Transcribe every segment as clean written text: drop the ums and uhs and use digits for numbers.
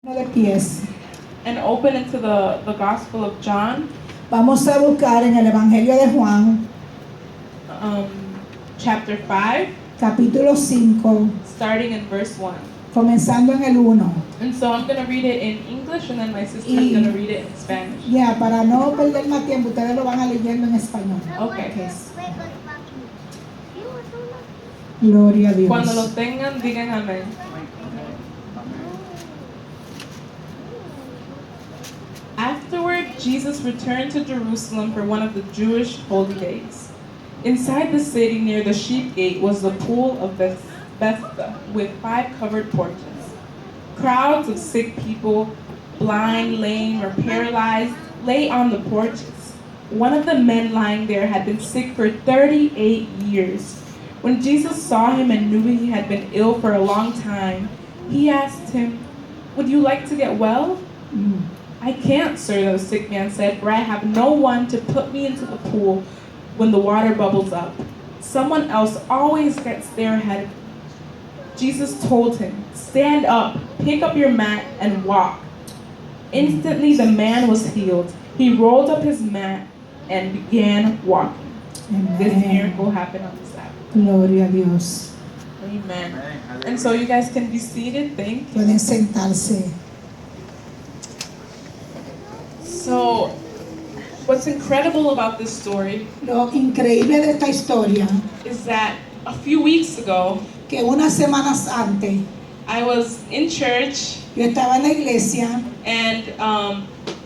de pies. and open into the Gospel of John, Vamos a buscar en el Evangelio de Juan, chapter 5, capítulo 5, starting in verse 1. comenzando en el 1. And so I'm going to read it in English, and then my sister is going to read it in Spanish. Ya, para no perder más tiempo, ustedes lo van a leyendo en español. Okay. Gloria a Dios. Cuando lo tengan, digan amén. Afterward, Jesus returned to Jerusalem for one of the Jewish holy days. Inside the city near the sheep gate was the pool of Bethesda with 5 covered porches. Crowds of sick people, blind, lame, or paralyzed, lay on the porches. One of the men lying there had been sick for 38 years. When Jesus saw him and knew he had been ill for a long time, he asked him, "Would you like to get well?" "I can't, sir," the sick man said, "for I have no one to put me into the pool when the water bubbles up. Someone else always gets there ahead of me." Jesus told him, "Stand up, pick up your mat, and walk." Instantly the man was healed. He rolled up his mat and began walking. This miracle happened on the Sabbath. Gloria a Dios. Amen. And so you guys can be seated. Thank you. Pueden sentarse. So, what's incredible about this story Lo increíble de esta historia, is that a few weeks ago, que unas semanas antes, I was in church yo estaba en la iglesia and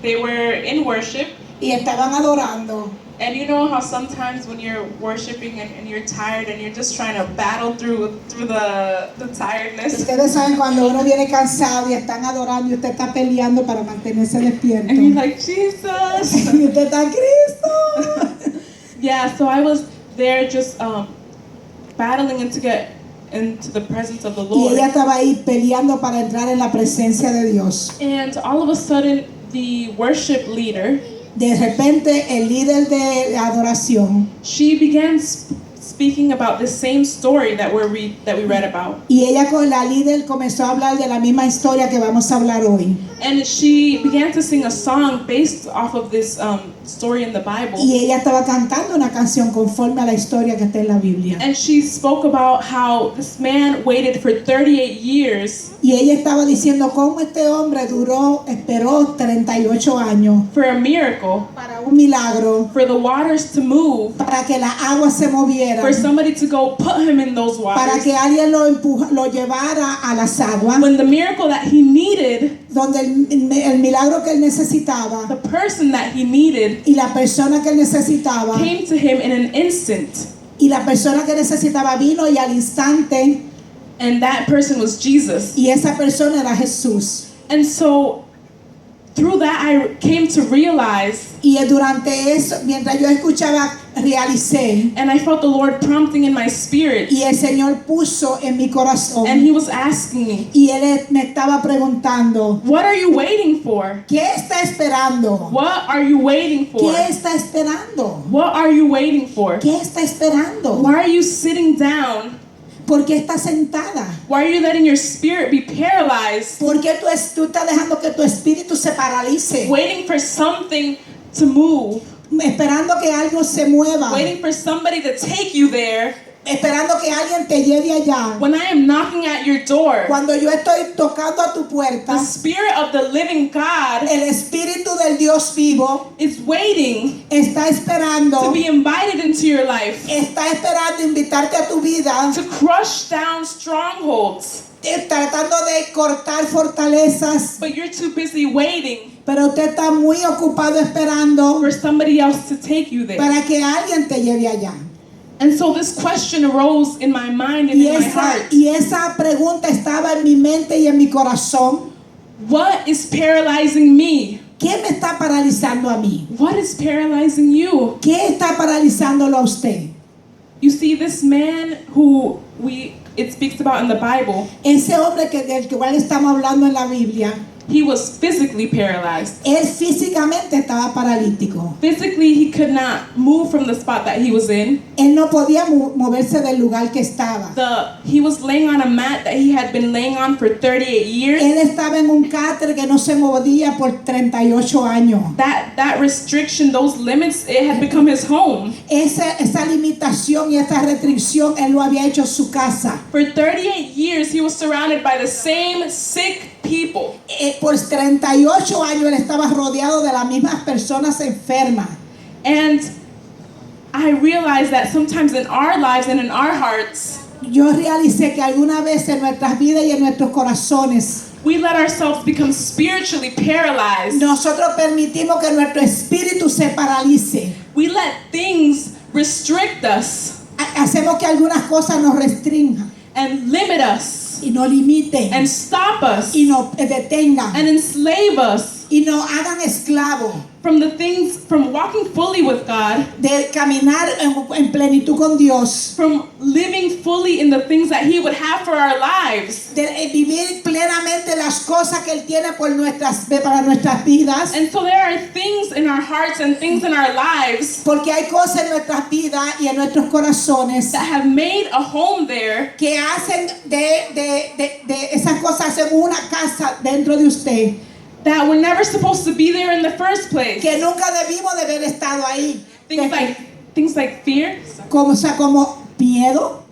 they were in worship. y estaban adorando. And you know how sometimes when you're worshiping and you're tired and you're just trying to battle through the tiredness. Ustedes saben cuando uno viene cansado y están adorando y usted está peleando para mantenerse despierto. And you're like, Jesus. Y usted está Cristo. Yeah, so I was there just battling and to get into the presence of the Y Lord. ella estaba ahí peleando para entrar en la presencia de Dios. And all of a sudden, the worship leader, De repente el líder de adoración, she began speaking about the same story that we read about. y ella con la líder comenzó a hablar de la misma historia que vamos a hablar hoy. And she began to sing a song based off of this story in the Bible. Y ella estaba cantando una canción conforme a la historia que está en la Biblia. And she spoke about how this man waited for 38 years Y ella estaba diciendo cómo este hombre esperó 38 años for a miracle, para un milagro, for the waters to move, para que las aguas se movieran, for somebody to go put him in those para waters. que alguien lo llevara a las aguas, When the miracle that he needed, donde el milagro que él necesitaba the person that he needed, y la persona que él necesitaba, came to him in an instant. y la persona que necesitaba vino y al instante, And that person was Jesus. y esa persona era Jesús. And so through that I came to realize, Y durante eso, mientras yo escuchaba, realicé, and I felt the Lord prompting in my spirit, y el Señor puso en mi corazón, and he was asking me, y Él me estaba preguntando, what are you waiting for? ¿qué está esperando? What are you waiting for? ¿Qué está esperando? What are you waiting for? ¿Qué está esperando? Why are you sitting down? ¿Por qué está sentada? Why are you letting your spirit be paralyzed, ¿Por qué tú estás dejando que tu espíritu se paralice? waiting for something to move, Esperando que algo se mueva, waiting for somebody to take you there, esperando que alguien te lleve allá. when I am knocking at your door? Cuando yo estoy tocando a tu The puerta, Spirit of the living God el espíritu del Dios vivo is waiting está esperando, to be invited into your life, está esperando invitarte a tu vida, to crush down strongholds, tratando de cortar fortalezas, but you're too busy waiting pero usted está muy ocupado esperando for somebody else to take you there. para que alguien te lleve allá. And so this question arose in my mind and Y in my heart. esa pregunta estaba en mi mente y en mi corazón. What is paralyzing me? ¿Qué me está paralizando a mí? What is paralyzing you? ¿Qué está paralizándolo a usted? You see, this man who it speaks about in the Bible, Ese hombre del cual estamos hablando en la Biblia, he was physically paralyzed. Él físicamente estaba paralítico. Physically, he could not move from the spot that he was in. Él no podía moverse del lugar que estaba. He was laying on a mat that he had been laying on for 38 years. Él estaba en un cáter que no se movía por 38 años. That restriction, those limits, it had become his home. Esa limitación y esa restricción, él lo había hecho su casa. For 38 years, he was surrounded by the same sick people. Por 38 años él estaba rodeado de las mismas personas enfermas. And I realized that sometimes in our lives and in our hearts, Yo realicé que alguna vez en nuestras vidas y en nuestros corazones, we let ourselves become spiritually paralyzed. nosotros permitimos que nuestro espíritu se paralice. We let things restrict us Hacemos que algunas cosas nos restrinjan and limit us y nos limiten and stop us y nos detengan and enslave us y nos hagan esclavos from walking fully with God, de caminar en plenitud con Dios, from living fully in the things that He would have for our lives. de vivir plenamente las cosas que Él tiene para nuestras vidas. And so there are things in our hearts and things in our lives Porque hay cosas en nuestras vidas y en nuestros corazones that have made a home there, que hacen de esas cosas en una casa dentro de usted, that were never supposed to be there in the first place. que nunca debimos de haber estado ahí. Things like fear, Como miedo,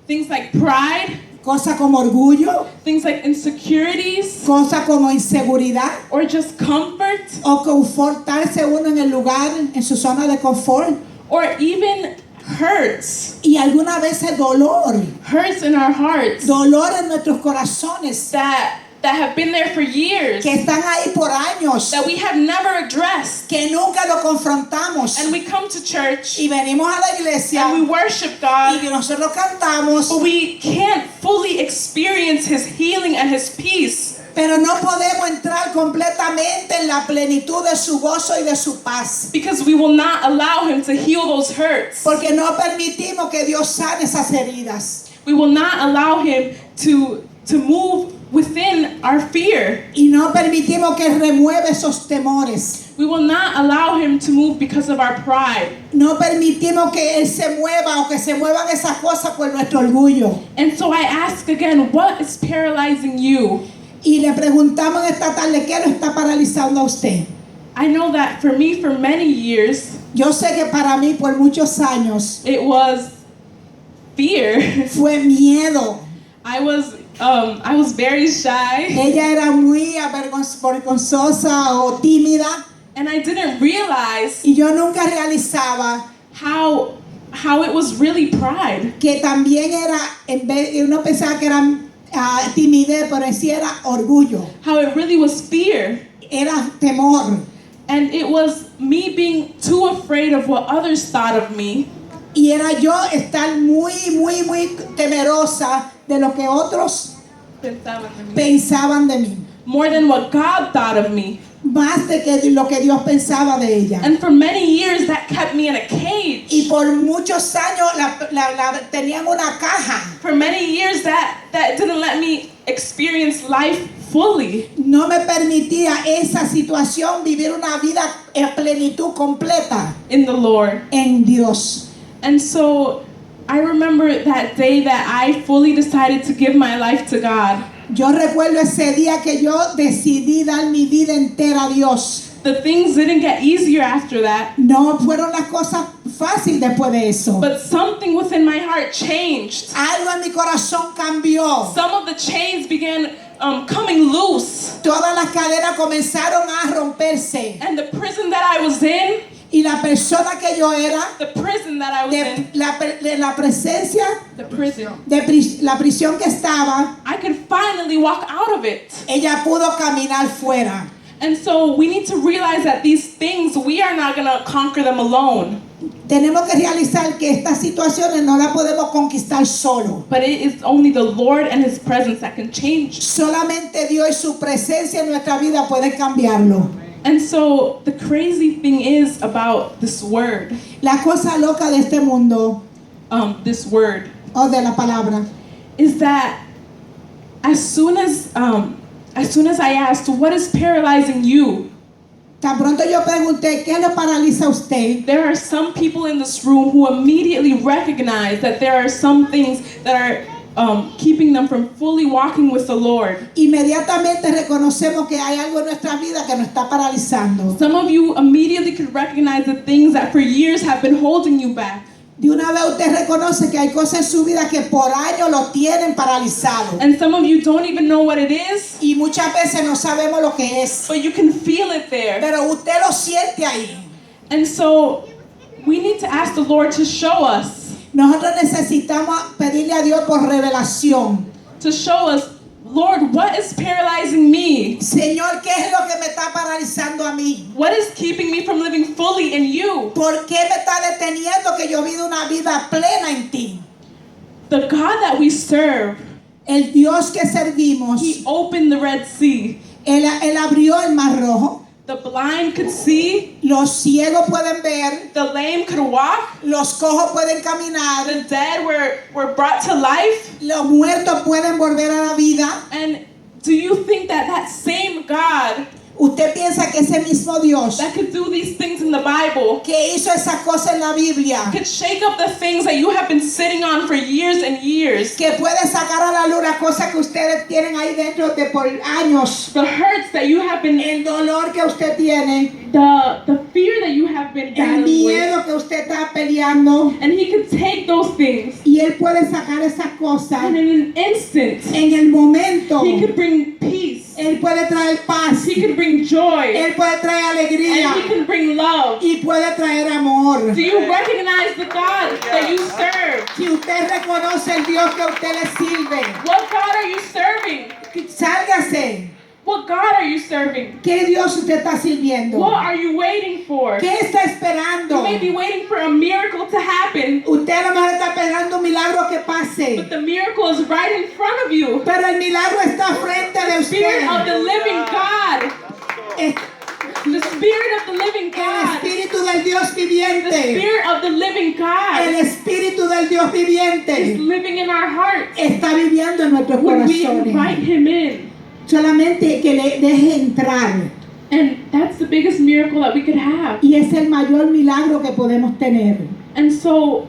things like pride, cosas como orgullo, things like insecurities, cosas como inseguridad, or just comfort, o confortarse uno en el lugar, en su zona de confort, or even hurts y algunas veces hurts in our hearts dolor en nuestros corazones, that have been there for years, que están ahí por años, that we have never addressed. que nunca lo confrontamos, And we come to church y venimos a la iglesia and we worship y God, que nosotros cantamos, but we can't fully experience His healing and His peace pero no podemos entrar completamente en la plenitud de su gozo y de su paz, because we will not allow Him to heal those hurts. porque no permitimos que Dios sane esas heridas, We will not allow Him to move within our fear. y no permitimos que remueva esos temores. We will not allow Him to move because of our pride. No permitimos que Él se mueva o que se muevan esas cosas por nuestro orgullo. And so I ask again, what is paralyzing you? Y le preguntamos esta tarde, ¿qué lo está paralizando a usted? I know that for me, for many years, Yo sé que para mí por muchos años it was fear. fue miedo. I was very shy, Ella era muy vergonzosa o tímida, and I didn't realize y yo nunca realizaba how it was really pride. que también era, uno pensaba que era timidez, pero en sí era orgullo, How it really was fear. era temor. And it was me being too afraid of what others thought of me, Y era yo estar muy temerosa de lo que otros pensaban de mí, more than what God thought of me. más de que lo que Dios pensaba de ella. And for many years that kept me in a cage. Y por muchos años la tenían una caja. For many years that didn't let me experience life fully. No me permitía esa situación vivir una vida en plenitud completa In the Lord. en Dios. And so I remember that day that I fully decided to give my life to God. Yo recuerdo ese día que yo decidí dar mi vida entera a Dios. The things didn't get easier after that, No fueron las cosas fáciles después de eso. but something within my heart changed. Algo en mi corazón cambió. Some of the chains began coming loose, Todas las cadenas comenzaron a romperse. and the prison that I was in, Y la persona que yo era, the prison that I was in, de la presencia, the prison, la prisión que estaba, I could finally walk out of it. ella pudo caminar fuera. And so we need to realize that these things, we are not going to conquer them alone. Tenemos que realizar que estas situaciones no las podemos conquistar solo. But it is only the Lord and His presence that can change. Solamente Dios y su presencia en nuestra vida puede cambiarlo. And so the crazy thing is about this word, La cosa loca de este mundo, this word, o de la palabra, is that as soon as as soon as I asked, what is paralyzing you? Tan pronto yo pregunté, ¿qué lo paraliza a usted? There are some people in this room who immediately recognize that there are some things that are keeping them from fully walking with the Lord. Inmediatamente reconocemos que hay algo en nuestra vida que nos está paralizando. Some of you immediately could recognize the things that for years have been holding you back. De una vez usted reconoce que hay cosas en su vida que por años lo tienen paralizado. And some of you don't even know what it is, Y muchas veces no sabemos lo que es. but you can feel it there. Pero usted lo siente ahí. And so we need to ask the Lord to show us, Nosotros necesitamos pedirle a Dios por revelación. Lord, what is paralyzing me? Señor, ¿qué es lo que me está paralizando a mí? What is keeping me from living fully in you? ¿Por qué me está deteniendo que yo viva una vida plena en ti? The God that we serve, El Dios que servimos, He opened the Red Sea. Él abrió el Mar Rojo. The blind could see, Los ciegos pueden ver, the lame could walk, los cojos pueden caminar, the dead were brought to life. los muertos pueden volver a la vida. And do you think that that same God ¿Usted piensa que ese mismo Dios that could do these things in the Bible que hizo esas cosas en la Biblia, could shake up the things that you have been sitting on for years and years? que puede sacar a la luz las cosas que ustedes tienen ahí dentro de por años, The hurts that you have been, el dolor que usted tiene, the fear that you have been el battling with. miedo que usted está peleando, And He could take those things y Él puede sacar esas cosas and in an instant, en el momento. He could bring peace. Él puede traer paz, He could bring joy. Él puede traer alegría And He can bring love. y puede traer amor. Do you recognize the God that you serve? Si usted reconoce el Dios que usted le sirve, What God are you serving? sálgase. What God are you serving? ¿Qué Dios usted está sirviendo? What are you waiting for? ¿Qué está You esperando? may be waiting for a miracle to happen, Usted a lo mejor está esperando un milagro que pase, but the miracle is right in front of you. pero el milagro está frente de Spirit of usted. the living God. Es The Spirit of the living el God. Espíritu del Dios The viviente. Spirit of the living El God Espíritu del Dios is viviente living in our hearts está viviendo en nuestros when we invite corazones. Him in. Solamente que le deje entrar. And that's the biggest miracle that we could have. Y es el mayor milagro que podemos tener. And so,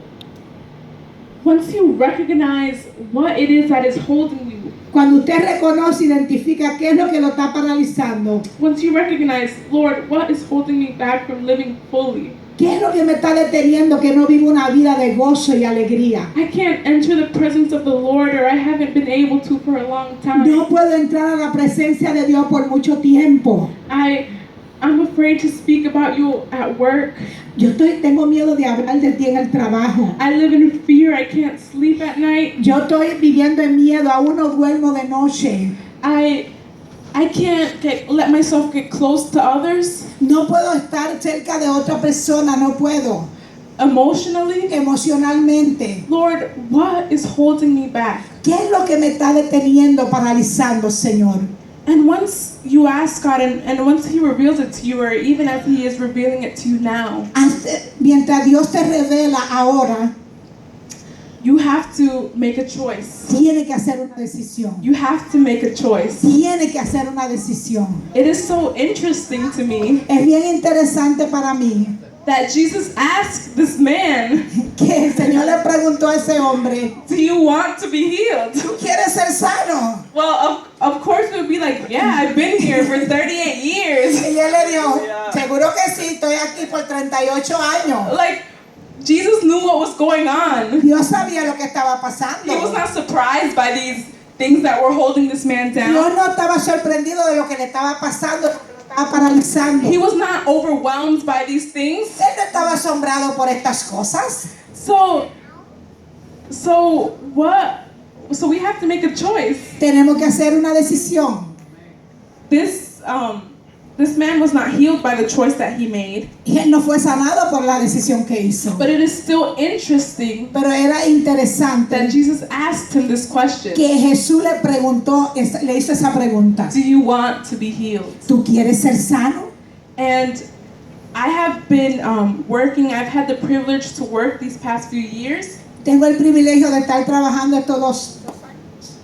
once you recognize what it is that is holding you, Cuando usted reconoce, identifica qué es lo que lo está paralizando, once you recognize, Lord, what is holding me back from living fully? qué es lo que me está deteniendo que no vivo una vida de gozo y alegría. I can't enter the presence of the Lord, or I haven't been able to for a long time. No puedo entrar a la presencia de Dios por mucho tiempo. I'm afraid to speak about you at work. Tengo miedo de hablar de ti en el trabajo. I live in fear. I can't sleep at night. Yo estoy viviendo en miedo, aún no duermo de noche. I can't let myself get close to others No puedo estar cerca de otra persona, no puedo. emotionally. Emocionalmente. Lord, what is holding me back? ¿Qué es lo que me está deteniendo, paralizando, Señor? And once you ask God, and once He reveals it to you, or even as He is revealing it to you now, Mientras Dios te revela ahora, you have to make a choice. tiene que hacer una decisión. You have to make a choice. Tiene que hacer una decisión. It is so interesting to me Es bien interesante para mí that Jesus asked this man, que el Señor le preguntó a ese hombre, do you want to be healed? ¿tú quieres ser sano? Well, of course we would be like, yeah, I've been here for 38 years. Y él le dijo, seguro que sí, estoy aquí por 38 años. Like, Jesus knew what was going on. Dios sabía lo que estaba He was pasando. not surprised by these things that were holding this man Dios down. no estaba sorprendido de lo que le estaba pasando, lo que lo estaba paralizando. He was not overwhelmed by these things. Él no estaba asombrado por estas cosas. So we have to make a choice. Tenemos que hacer una decisión. This man was not healed by the choice that he made. Y él no fue sanado por la decisión que hizo. But it is still interesting Pero era interesante that Jesus asked him this question. que Jesús le preguntó, le hizo esa pregunta. Do you want to be healed? ¿Tú quieres ser sano? And I have been working, I've had the privilege to work these past few years Tengo el privilegio de estar trabajando estos 2 años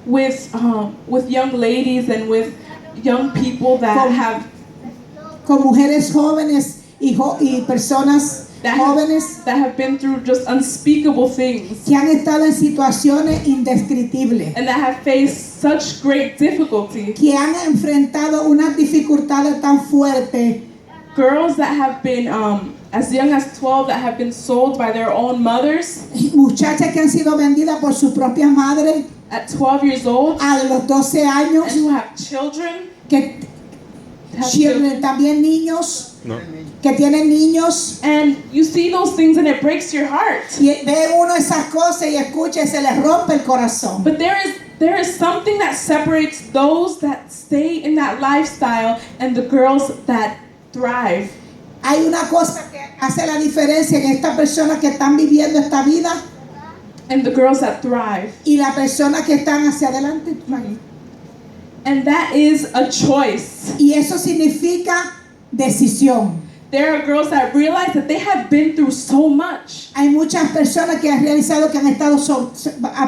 with young ladies and with young people that con mujeres jóvenes y personas jóvenes that have been through just unspeakable things que han estado en situaciones indescriptibles, and that have faced such great difficulty. que han enfrentado unas dificultades tan fuertes. Girls that have been as young as 12 that have been sold by their own mothers Muchachas que han sido vendidas por sus propias madres at 12 years old, a los 12 años, and who have children, que también niños, No. que tienen niños. and you see those things and it breaks your heart. Y ve uno esas cosas y escucha y se les rompe el corazón. But there is something that separates those that stay in that lifestyle and the girls that thrive. Hay una cosa que hace la diferencia en estas personas que están viviendo esta vida And the girls that thrive. y las personas que están hacia adelante. And that is a choice. Y eso significa decisión. There are girls that realize that they have been through so much. Hay muchas personas que han realizado que han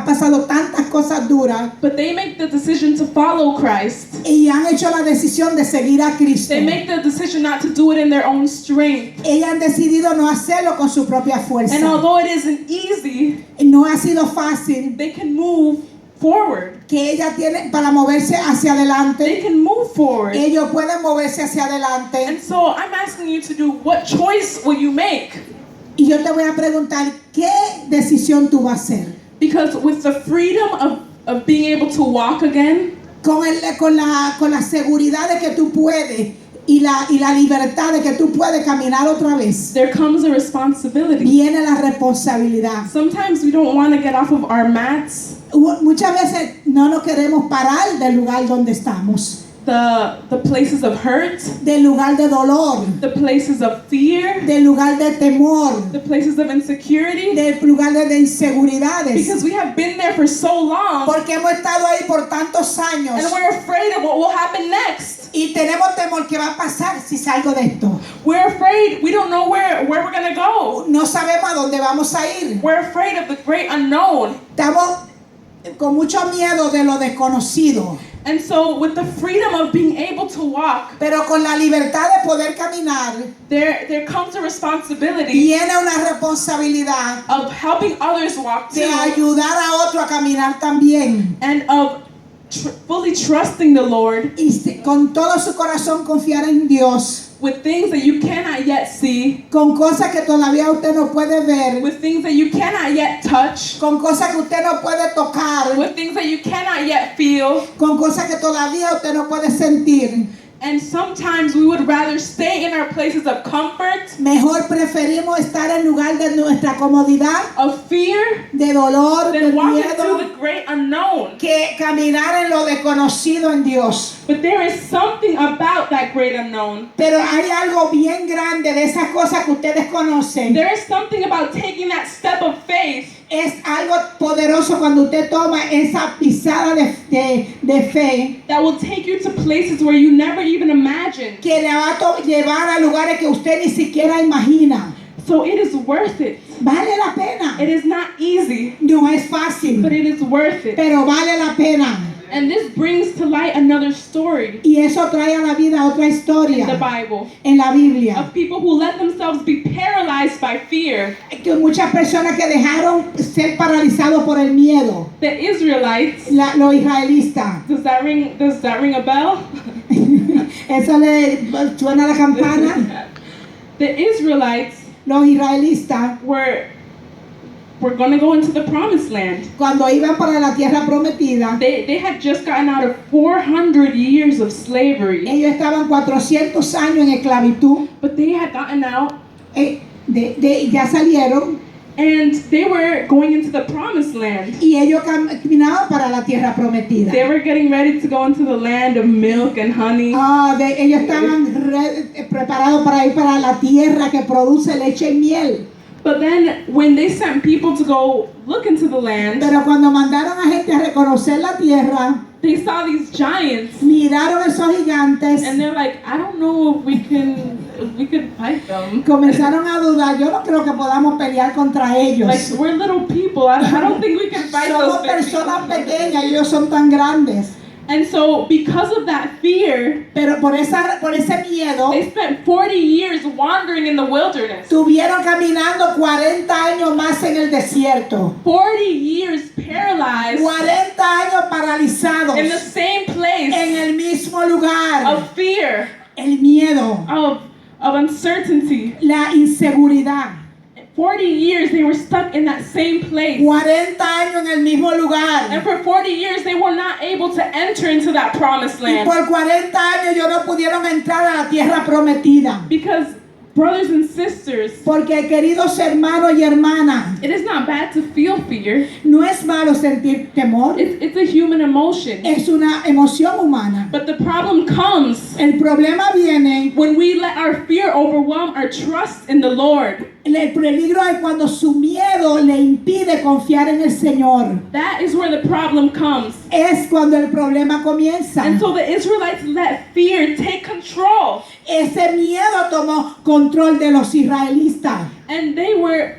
pasado tantas cosas duras But they make the decision to follow Christ. y han hecho la decisión de seguir a Cristo. They make the decision not to do it in their own strength. Ellas han decidido no hacerlo con su propia fuerza. And although it isn't easy, No ha sido fácil they can move forward. que ellas tienen para moverse hacia They adelante. can move forward. Ellos pueden moverse hacia adelante. And so I'm asking you to do, what choice will you make? Y yo te voy a preguntar, ¿qué decisión tú vas a hacer? Because with the freedom of being able to walk again, Con la seguridad de que tú puedes y la libertad de que tú puedes caminar otra vez, there comes a responsibility. viene la responsabilidad. Sometimes we don't want to get off of our mats. Muchas veces no nos queremos parar del lugar donde estamos, The places of hurt, del lugar de dolor, the places of fear, del lugar de temor, the places of insecurity, del lugar de inseguridades, because we have been there for so long porque hemos estado ahí por tantos años and we're afraid of what will happen next. y tenemos temor que va a pasar si salgo de esto. We're afraid. We don't know where we're going to go. No sabemos a dónde vamos a ir. We're afraid of the great unknown. Estamos con mucho miedo de lo desconocido, And so with the freedom of being able to walk, pero con la libertad de poder caminar there comes a responsibility viene una responsabilidad of helping others walk de too, ayudar a otro a caminar también and of fully trusting the Lord y con todo su corazón confiar en Dios, with things that you cannot yet see, con cosas que todavía usted no puede ver, with things that you cannot yet touch, con cosas que usted no puede tocar, with things that you cannot yet feel. con cosas que todavía usted no puede sentir. And sometimes we would rather stay in our places of comfort, Mejor preferimos estar en lugar de nuestra comodidad, of fear, de dolor, de than walking through miedo, the great unknown. que caminar en lo desconocido en Dios. But there is something about that great unknown. Pero hay algo bien grande de esas cosas que ustedes conocen. There is something about taking that step of faith Es algo poderoso cuando usted toma esa pisada de fe that will take you to places where you never even imagined. que le va a llevar a lugares que usted ni siquiera imagina. So it is worth it. Vale la pena. It is not easy, No es fácil, but it is worth it. pero vale la pena. And this brings to light another story Y eso trae a la vida otra in the historia Bible en la Biblia. of people who let themselves be paralyzed by fear. Que muchas personas que dejaron ser paralizados por el miedo. The Israelites, Los israelitas. does that ring a bell? Eso le suena la campana. The Israelites Los israelitas, were going to go into the promised land. cuando iban para la tierra prometida, They had just gotten out of 400 years of slavery, ellos estaban 400 años en esclavitud. but they had gotten out Ya salieron and they were going into the promised land. y ellos caminaban para la tierra prometida. They were getting ready to go into the land of milk and honey. Ellos estaban preparados para ir para la tierra que produce leche y miel. But then when they sent people to go look into the land, Pero cuando mandaron a gente a reconocer la tierra, they saw these giants, miraron esos gigantes, and they're like, I don't know if we could fight them. comenzaron a dudar. Yo no creo que podamos pelear contra ellos. Like, we're little people. I don't think we can fight Somos those big personas people. pequeñas y ellos son tan grandes. And so, because of that fear, Pero por ese miedo, they spent 40 years wandering in the wilderness. estuvieron caminando 40 años más en el desierto. 40 years paralyzed 40 años paralizados in the same place en el mismo lugar. of fear, El miedo, of uncertainty. la inseguridad. 40 years they were stuck in that same place. 40 años en el mismo lugar. And for 40 years they were not able to enter into that promised Y land. por 40 años ellos no pudieron entrar a la tierra prometida. Because, brothers and sisters, Porque, queridos hermanos y hermanas, it is not bad to feel fear. no es malo sentir temor. It's a human emotion. Es una emoción humana. But the problem comes El problema viene, when we let our fear overwhelm our trust in the Lord. el peligro es cuando su miedo le impide confiar en el Señor. That is where the problem comes. Es cuando el problema comienza. And so the Israelites let fear take control. Ese miedo tomó control de los israelitas. And they were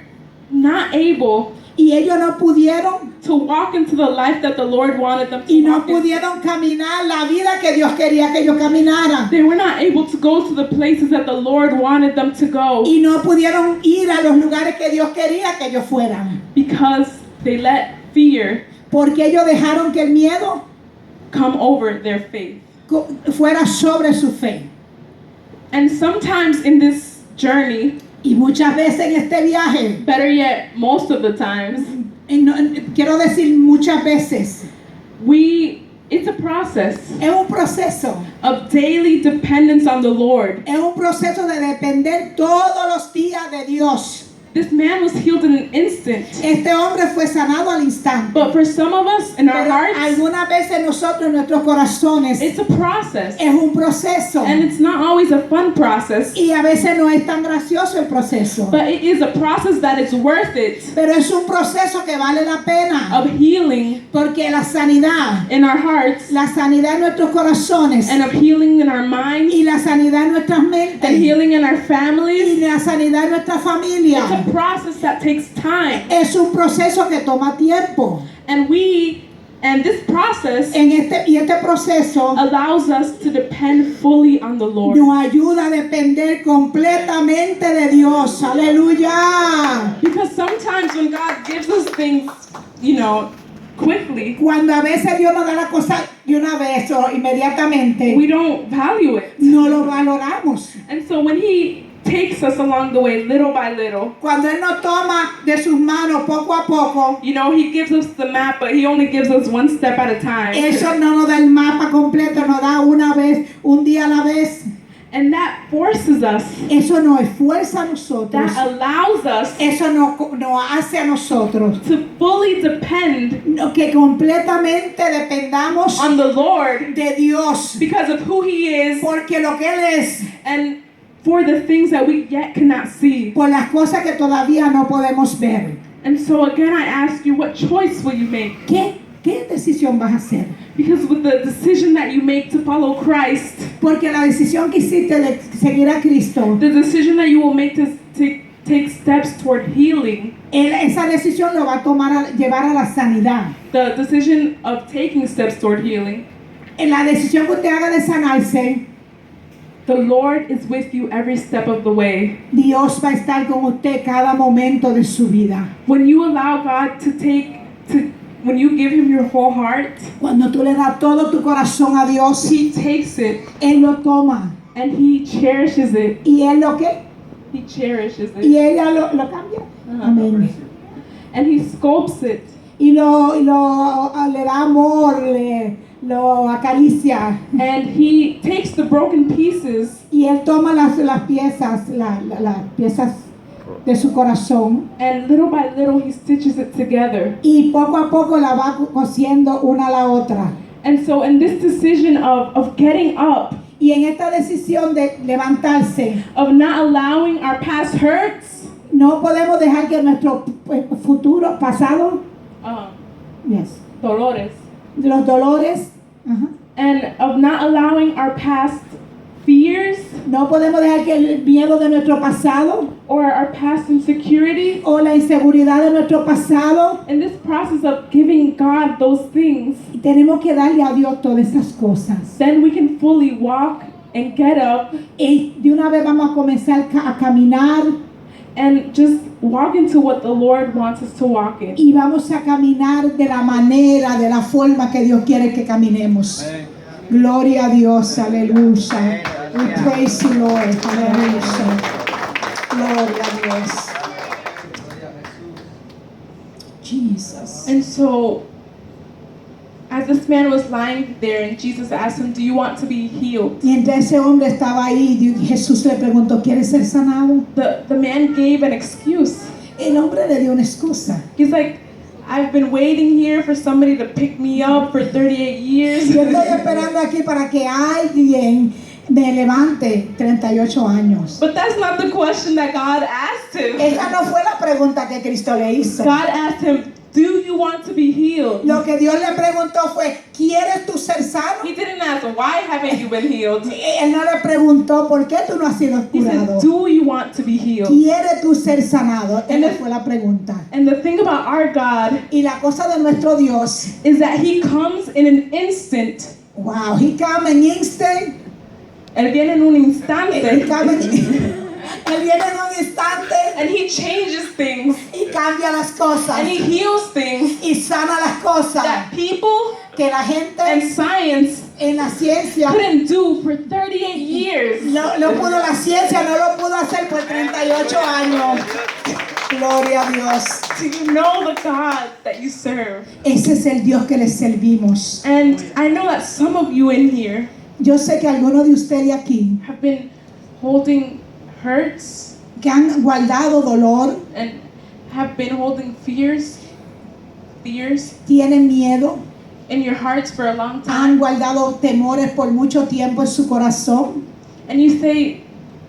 not able Y ellos no pudieron, to walk into the life that the Lord wanted them to y no walk into. pudieron caminar la vida que Dios quería que ellos caminaran. They were not able to go to the places that the Lord wanted them to go Y no pudieron ir a los lugares que Dios quería que ellos fueran. because they let fear Porque ellos dejaron que el miedo come over their faith. fuera sobre su fe. And sometimes in this journey, Y muchas veces en este viaje, better yet, most of the times, quiero decir muchas veces, it's a process es un proceso. of daily dependence on the Lord. Es un proceso de depender todos los días de Dios. This man was healed in an instant. Este hombre fue sanado al instante. But for some of us in our Pero hearts, algunas veces nosotros en nuestros corazones it's a process. es un proceso. And it's not always a fun process, Y a veces no es tan gracioso el proceso. but it is a process that is worth it, Pero es un proceso que vale la pena. of healing Porque la sanidad, in our hearts la sanidad en nuestros corazones and of healing in our minds y la sanidad en nuestras and mentes healing in our y families. la sanidad en nuestra It's familia a process that takes time. es un proceso que toma tiempo. And this process Y este proceso allows us to depend fully on the Lord. nos ayuda a depender completamente de Dios. Aleluya. Because sometimes when God gives us things, quickly, Cuando a veces Dios nos da la cosa de una vez o inmediatamente, we don't value it. no lo valoramos. And so when He takes us along the way, little by little, Cuando Él nos toma de sus manos poco a poco, He gives us the map, but He only gives us one step at a time. eso no nos da el mapa completo, nos da una vez, un día a la vez. And that forces us, Eso nos esfuerza a nosotros. that allows us Eso nos hace a nosotros to fully depend que completamente dependamos on the Lord de Dios. because of who He is Porque lo que Él es, and for the things that we yet cannot see. por las cosas que todavía no podemos ver. And so again, I ask you, what choice will you make? ¿Qué decisión vas a hacer? Because with the decision that you make to follow Christ, Porque la decisión que hiciste de seguir a Cristo, the decision that you will make to take steps toward healing, esa decisión lo va a llevar a la sanidad. the decision of taking steps toward healing, En la decisión que usted haga de sanarse, the Lord is with you every step of the way. Dios va a estar con usted cada momento de su vida. When you allow God when you give Him your whole heart, Cuando tú le das todo tu corazón a Dios, He takes it Él lo toma. and He cherishes it. Y Él lo que, He cherishes it. y ella lo cambia. Amén. And He sculpts it. Y le da amor, lo acaricia. And He takes the broken pieces Y Él toma las piezas, las piezas de su corazón. and little by little He stitches it together. Y poco a poco la va cosiendo una a la otra. And so in this decision of getting up, Y en esta decisión de levantarse, of not allowing our past hurts, no podemos dejar que nuestro pasado, dolores, los dolores, Ajá. and of not allowing our past fears No podemos dejar que el miedo de nuestro pasado or our past insecurity, o la inseguridad de nuestro pasado, in this process of giving God those things, y tenemos que darle a Dios todas esas cosas. then we can fully walk and get up Y de una vez vamos a comenzar a caminar and just walk into what the Lord wants us to walk in. y vamos a caminar de la manera, de la forma que Dios quiere que caminemos. Gloria a Dios, aleluya. We praise you, Lord, aleluya. Gloria a Dios. Jesus. And so, as this man was lying there and Jesus asked him, "Do you want to be healed?" Mientras ese hombre estaba ahí, Jesús le preguntó, ¿quieres ser sanado? The man gave an excuse. El hombre le dio una excusa. He's like, "I've been waiting here for somebody to pick me up for 38 years." Yo estoy esperando aquí para que alguien me levante 38 años. But that's not the question that God asked him. Esa no fue la pregunta que Cristo le hizo. God asked him, "Do you want to be healed?" Lo que Dios le preguntó fue, ¿quieres tú ser sano? He didn't ask, "Why haven't you been healed?" Él no le preguntó, ¿por qué tú no has sido He curado? said, "Do you want to be healed?" ¿Quieres tú ser sanado? And Esa the- fue la pregunta. And the thing about our God Y la cosa de nuestro Dios, is that He comes in an instant. wow, he come in instant. Él viene en un Él instante. él viene en un instante And He changes things. y cambia las cosas And He heals things y sana las cosas that people que la and gente science en la ciencia couldn't do for 38 years. no pudo, la ciencia no lo pudo hacer por 38 años. Gloria a Dios. Do you know the God that you serve? Ese es el Dios que le servimos. And I know that some of you in here Yo sé que algunos de ustedes aquí have been holding hurts que han guardado dolor, and have been holding fears tienen miedo, in your hearts for a long han time. guardado temores por mucho tiempo en su corazón. And you say,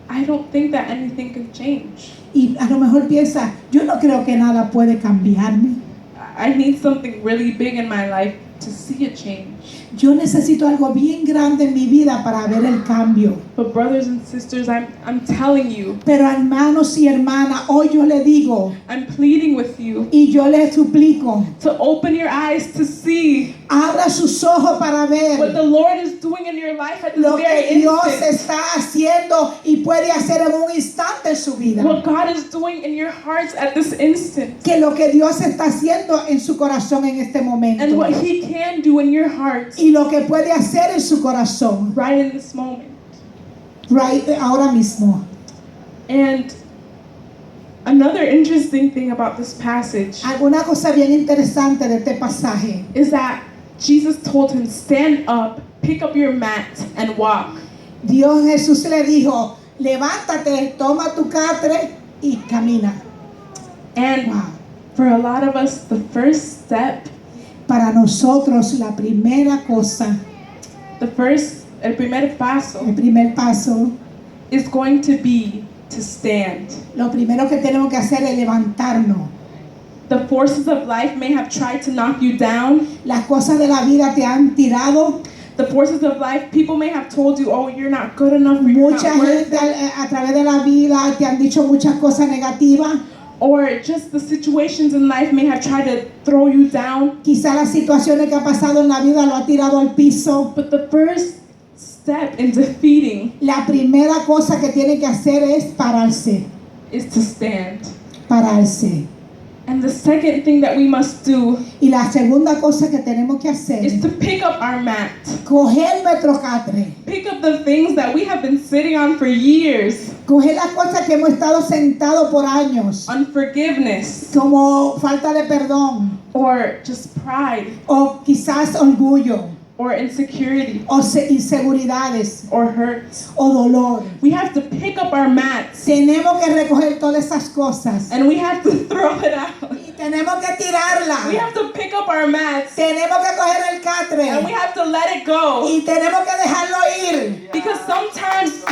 "I don't think that anything can change. Y a lo mejor piensa, yo no creo que nada puede cambiarme. I need something really big in my life to see a change." Yo necesito algo bien grande en mi vida para ver el cambio. But brothers and sisters, I'm telling you, Pero hermanos y hermanas, hoy yo le digo I'm pleading with you y yo le suplico, to open your eyes to see abra sus ojos para what ver the Lord is doing in your life at this lo que very Dios instant. está haciendo y puede hacer en un instante en su vida. What God is doing in your hearts at this instant. Que lo que Dios está haciendo en su corazón en este momento. And what He can do in your hearts Y lo que puede hacer en su corazón. right in this moment. Ahora mismo. And another interesting thing about this passage Alguna cosa bien interesante de este pasaje is that Jesus told him, "Stand up, pick up your mat, and walk." Dios Jesús le dijo, levántate, toma tu catre y camina. And Wow. for a lot of us, the first step, Para nosotros la primera cosa, el primer paso el primer paso, is going to be to stand. lo primero que tenemos que hacer es levantarnos. The forces of life may have tried to knock you down. Las cosas de la vida te han tirado. The forces of life, people may have told you, "Oh, you're not good enough, or you're Mucha not worth gente it." a través de la vida te han dicho muchas cosas negativas. Or just the situations in life may have tried to throw you down. Quizá las situaciones que ha pasado en la vida lo ha tirado al piso. But the first step in defeating La primera cosa que tiene que hacer es pararse, is to stand. pararse. And the second thing that we must do Y la segunda cosa que tenemos que hacer is es to pick up our mat. coger nuestro catre, Pick up the things that we have been sitting on for years. coger las cosas que hemos estado sentados por años, Unforgiveness, como falta de perdón, or just pride, o quizás orgullo, or insecurity, o inseguridades, or hurts. o dolor. We have to pick up our mats Tenemos que recoger todas esas cosas and we have to throw it out. y tenemos que tirarlas. We have to pick up our mats Tenemos que coger el catre and we have to let it go. y tenemos que dejarlo ir. Because sometimes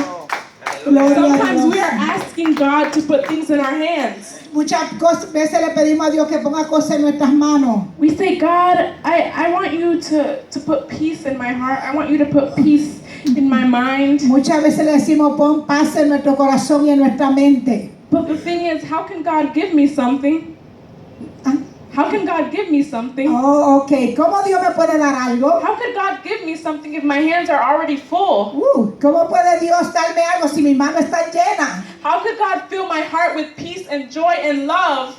Gloria a we Dios. are asked asking God to put things in our hands. Muchas veces le pedimos a Dios que ponga cosas en nuestras manos. We say, God, I want you to put peace in my heart. I want you to put peace in my mind. Muchas veces le decimos pon paz en nuestro corazón y en nuestra mente. But the thing is, how can God give me something? ¿Ah? How can God give me something? Oh, ok. ¿Cómo Dios me puede dar algo? How could God give me something if my hands are already full? ¿Cómo puede Dios darme algo si mis manos están llenas? How could God fill my heart with peace and joy and love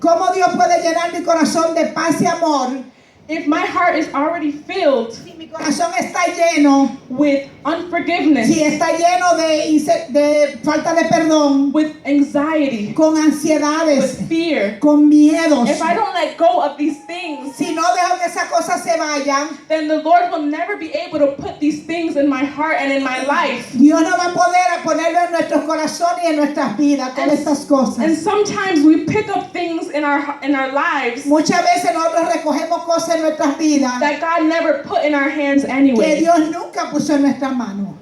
¿Cómo Dios puede llenar mi corazón de paz y amor if my heart is already filled si mi corazón está lleno, with unforgiveness, si está lleno de falta de perdón, with anxiety, con with ansiedades, fear? con miedos? If I don't let go of these things, Si no dejo que esas cosas se vayan, then the Lord will never be able to put these things in my heart and in my life. Dios no va a poder ponerlo en nuestros corazones y en nuestras vidas, todas estas And cosas. sometimes we pick up things in our lives Muchas veces nosotros recogemos cosas en nuestras vidas that God never put in our hands que anyway. Dios nunca puso en nuestras manos.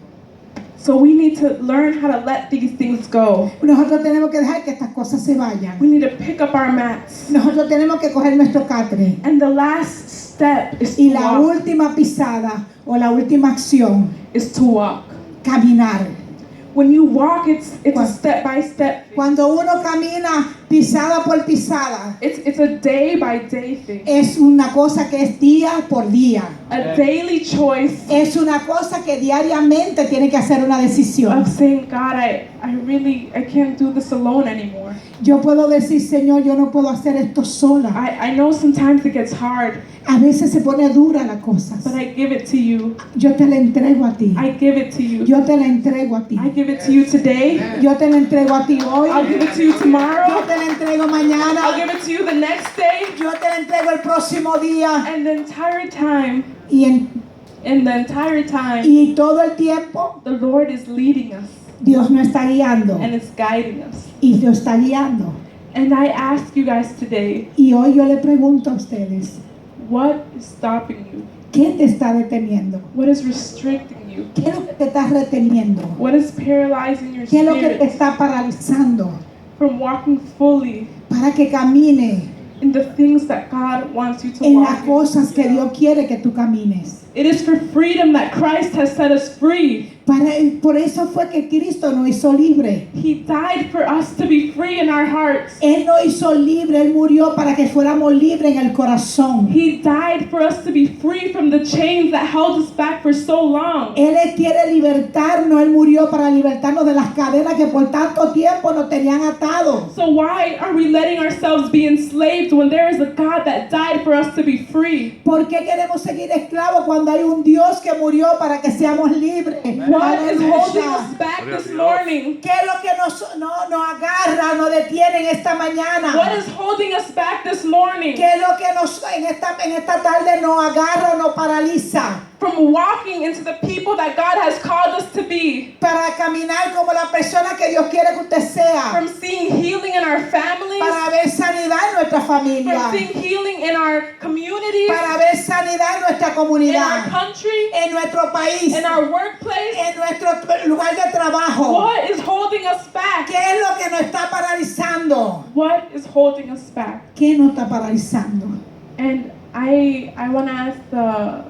So we need to learn how to let these things go. Nosotros tenemos que dejar que estas cosas se vayan. We need to pick up our mats. Nosotros tenemos que coger nuestro catre. And the last step is Y to la walk. última pisada o la última acción, Is to walk. caminar. When you walk, it's a step by step. Cuando uno camina pisada por pisada, It's a day by day thing. es una cosa que es día por día. A daily choice Es una cosa que diariamente tiene que hacer una decisión. of saying, God, I can't do this alone anymore. Yo puedo decir, Señor, yo no puedo hacer esto sola. I know sometimes it gets hard, A veces se pone dura la cosa. but I give it to you. Yo te la entrego a ti. I give it to you. Yo te la entrego a ti. I give it to you today. Yo te la entrego a ti hoy. I'll give it to you Yo tomorrow. te la entrego I'll mañana. give it to you the next day. Yo te la entrego el próximo día. And the entire time, Y todo el tiempo the Lord is leading us Dios nos está guiando. and is guiding us. Y Dios está guiando. And I ask you guys today, Y hoy yo le pregunto a ustedes, what is stopping you? ¿qué te está deteniendo? What is restricting you? ¿Qué es lo que te está reteniendo? What is paralyzing your ¿Qué es lo que te spirit está paralizando from walking fully para que camine in the things that God wants you to en las walk in? cosas que Dios quiere que tú camines? It is for freedom that Christ has set us free. Por eso fue que Cristo nos hizo libre. He died for us to be free in our hearts. Él nos hizo libre, Él murió para que fuéramos libres en el corazón. He died for us to be free from the chains that held us back for so long. Él quiere libertarnos, Él murió para libertarnos de las cadenas que por tanto tiempo nos tenían atados. So why are we letting ourselves be enslaved when there is a God that died for us to be free? ¿Por qué queremos seguir esclavos cuando hay un Dios que murió para que seamos libres? What is Aleluya. holding us back this morning? ¿Qué es lo que nos agarra, nos detiene en esta mañana? What is holding us back this morning ¿Qué es lo que en esta tarde nos agarra o nos paraliza? from walking into the people that God has called us to be? Para caminar como la persona que Dios quiere que usted sea. From seeing healing in our families, Para ver sanidad en nuestra familia. from seeing healing in our communities, Para ver sanidad en nuestra in our comunidad. country, En nuestro país. in our workplace. En nuestro lugar de trabajo. What is holding us back? ¿Qué es lo que nos está paralizando? What is holding us back? ¿Qué nos está paralizando? And I want to ask the